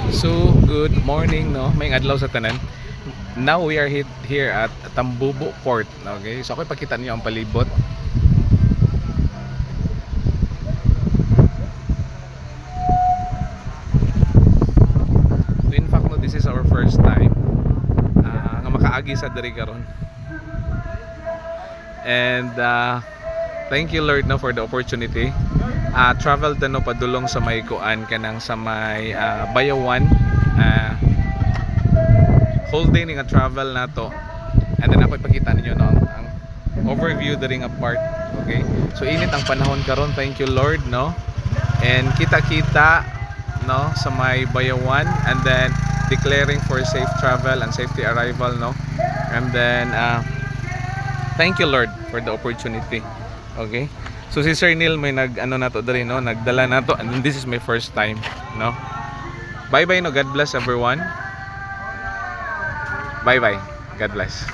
So, good morning, no? May adlaw sa tanan. Now we are here at Tambubo Port, okay? So, ako ipakita niyo ang palibot. So, in fact, no, this is our first time nga makaagi sa diri karon. And thank you Lord, no, for the opportunity. Travel ta no padulong sa may kuan kanang sa may Bayawan. Whole day nga travel na to. And then ako ipakita ninyo no ang overview diri nga part. Okay? So init ang panahon karon. Thank you Lord, no. And kita-kita no sa may Bayawan, and then declaring for safe travel and safety arrival, no. And then thank you Lord for the opportunity. Okay? So si Sir Neil may nag-ano na to diri, no, nagdala na to, and this is my first time, no. Bye bye, no. God bless everyone. Bye bye. God bless.